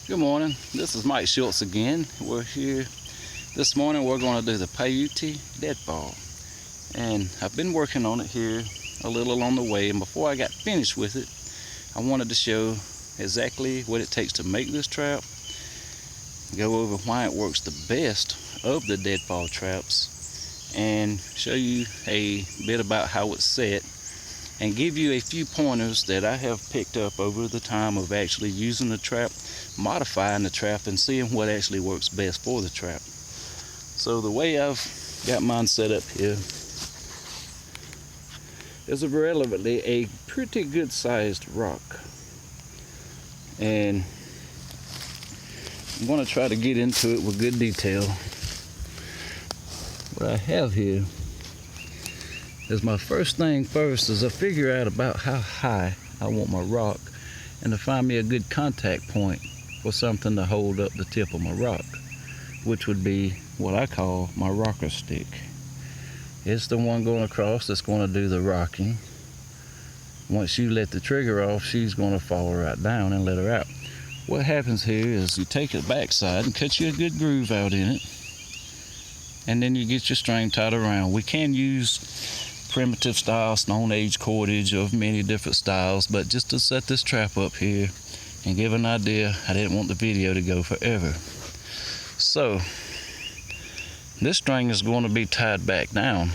Good morning, this is Mike Schultz again. We're here this morning. We're going to do the Paiute deadfall, and I've been working on it here a little along the way, and before I got finished with it, I wanted to show exactly what it takes to make this trap, go over why it works the best of the deadfall traps, and show you a bit about how it's set, and give you a few pointers that I have picked up over the time of actually using the trap, modifying the trap, and seeing what actually works best for the trap. So the way I've got mine set up here is a pretty good sized rock, and I'm going to try to get into it with good detail. What I have here is my first thing first is I figure out about how high I want my rock, and to find me a good contact point for something to hold up the tip of my rock, which would be what I call my rocker stick. It's the one going across that's going to do the rocking. Once you let the trigger off, she's going to fall right down and let her out. What happens here is you take the backside and cut you a good groove out in it, and then you get your string tied around. We can use primitive style Stone Age cordage of many different styles, but just to set this trap up here and give an idea, I didn't want the video to go forever. So this string is going to be tied back down.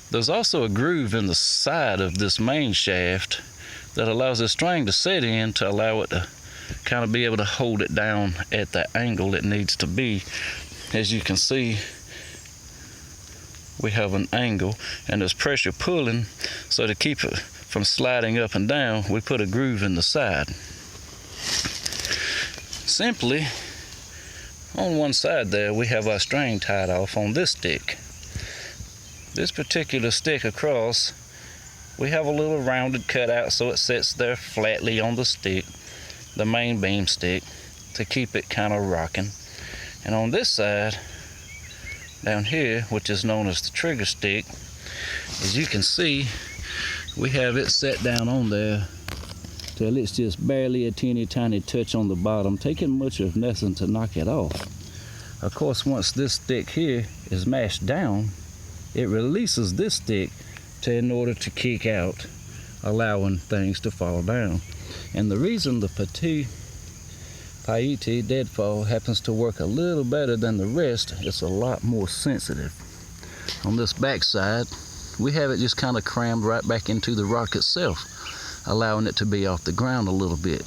There's also a groove in the side of this main shaft that allows the string to set in to allow it to kind of be able to hold it down at the angle it needs to be. As you can see, we have an angle and there's pressure pulling, so to keep it from sliding up and down, we put a groove in the side. Simply, on one side there, we have our string tied off on this stick. This particular stick across, we have a little rounded cutout so it sits there flatly on the stick, the main beam stick, to keep it kind of rocking. And on this side, down here, which is known as the trigger stick, as you can see, we have it set down on there till it's just barely a teeny tiny touch on the bottom, taking much of nothing to knock it off. Of course, once this stick here is mashed down, it releases this stick in order to kick out, allowing things to fall down. And the reason the Paiute deadfall happens to work a little better than the rest, it's a lot more sensitive. On this back side, we have it just kind of crammed right back into the rock itself, allowing it to be off the ground a little bit.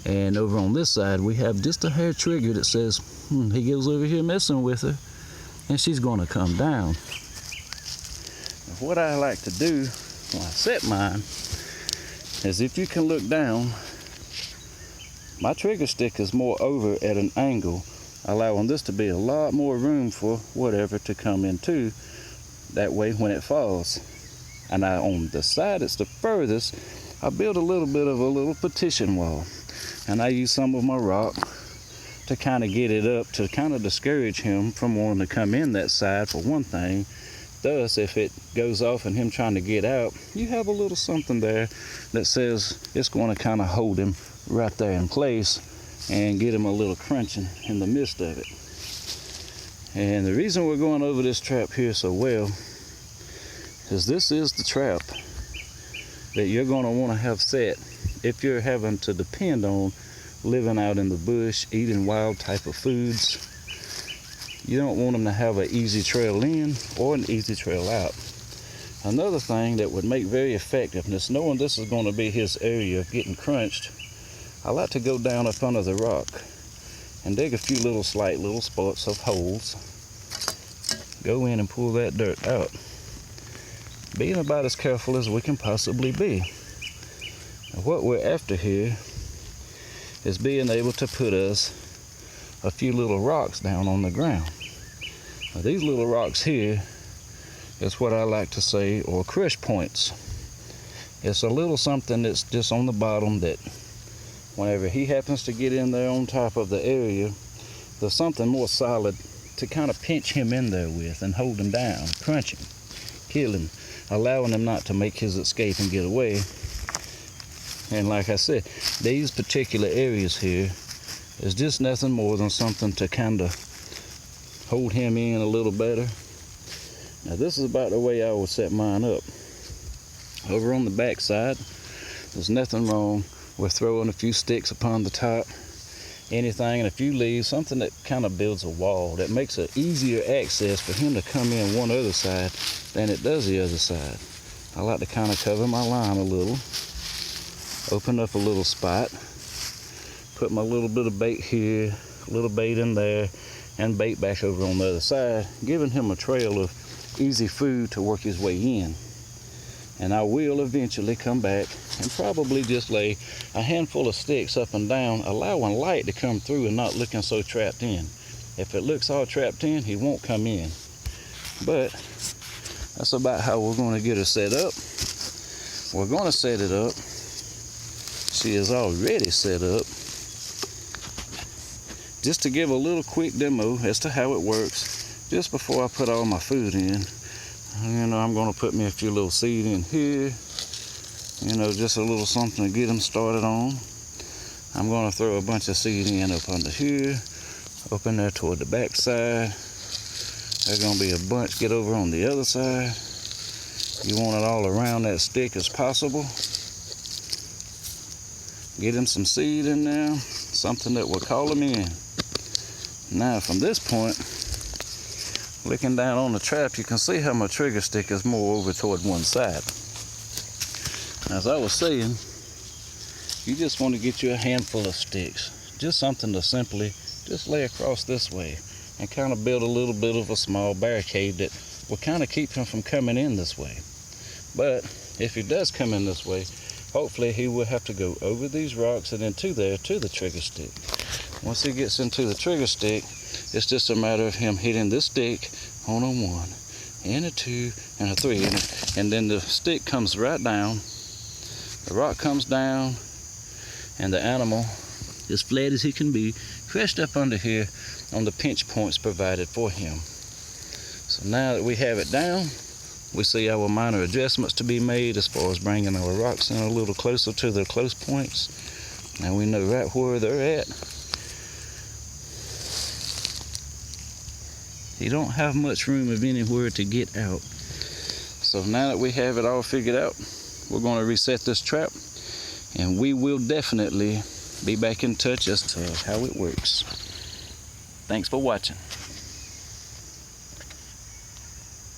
And over on this side, we have just a hair trigger that says, he goes over here messing with her, and she's going to come down. And what I like to do when I set mine is, if you can look down, my trigger stick is more over at an angle, allowing this to be a lot more room for whatever to come into, that way when it falls. And on the side it's the furthest, I build a little bit of a little partition wall, and I use some of my rock to kind of get it up, to kind of discourage him from wanting to come in that side, for one thing. Thus, if it goes off and him trying to get out, you have a little something there that says it's going to kind of hold him right there in place and get him a little crunching in the midst of it. And the reason we're going over this trap here so well is this is the trap that you're going to want to have set if you're having to depend on living out in the bush, eating wild type of foods. You don't want them to have an easy trail in or an easy trail out. Another thing that would make very effectiveness, knowing this is going to be his area of getting crunched, I like to go down up under the rock and dig a few slight little spots of holes. Go in and pull that dirt out, being about as careful as we can possibly be. And what we're after here is being able to put us a few little rocks down on the ground. Now, these little rocks here is what I like to say, or crush points. It's a little something that's just on the bottom that whenever he happens to get in there on top of the area, there's something more solid to kind of pinch him in there with and hold him down, crunch him, kill him, allowing him not to make his escape and get away. And like I said, these particular areas here is just nothing more than something to kind of hold him in a little better. Now this is about the way I would set mine up. Over on the back side, there's nothing wrong with throwing a few sticks upon the top, anything, and a few leaves, something that kind of builds a wall, that makes it easier access for him to come in one other side than it does the other side. I like to kind of cover my line a little, open up a little spot, put my little bit of bait here, a little bait in there, and bait back over on the other side, giving him a trail of easy food to work his way in. And I will eventually come back and probably just lay a handful of sticks up and down, allowing light to come through and not looking so trapped in. If it looks all trapped in, he won't come in. But that's about how we're going to get her set up. We're going to set it up. She is already set up. Just to give a little quick demo as to how it works, just before I put all my food in. You know, I'm going to put me a few little seed in here. You know, just a little something to get them started on. I'm going to throw a bunch of seed in up under here, up in there toward the back side. There's going to be a bunch get over on the other side. You want it all around that stick as possible. Get him some seed in there, something that will call him in. Now from this point, looking down on the trap, you can see how my trigger stick is more over toward one side. As I was saying, you just want to get you a handful of sticks, just something to simply just lay across this way and kind of build a little bit of a small barricade that will kind of keep him from coming in this way. But if he does come in this way, hopefully he will have to go over these rocks and into there to the trigger stick. Once he gets into the trigger stick, it's just a matter of him hitting this stick on a 1 and a 2 and a 3, and then the stick comes right down, the rock comes down, and the animal, as flat as he can be, crushed up under here on the pinch points provided for him. So now that we have it down, we see our minor adjustments to be made as far as bringing our rocks in a little closer to their close points. Now we know right where they're at. You don't have much room of anywhere to get out. So now that we have it all figured out, we're going to reset this trap, and we will definitely be back in touch as to how it works. Thanks for watching.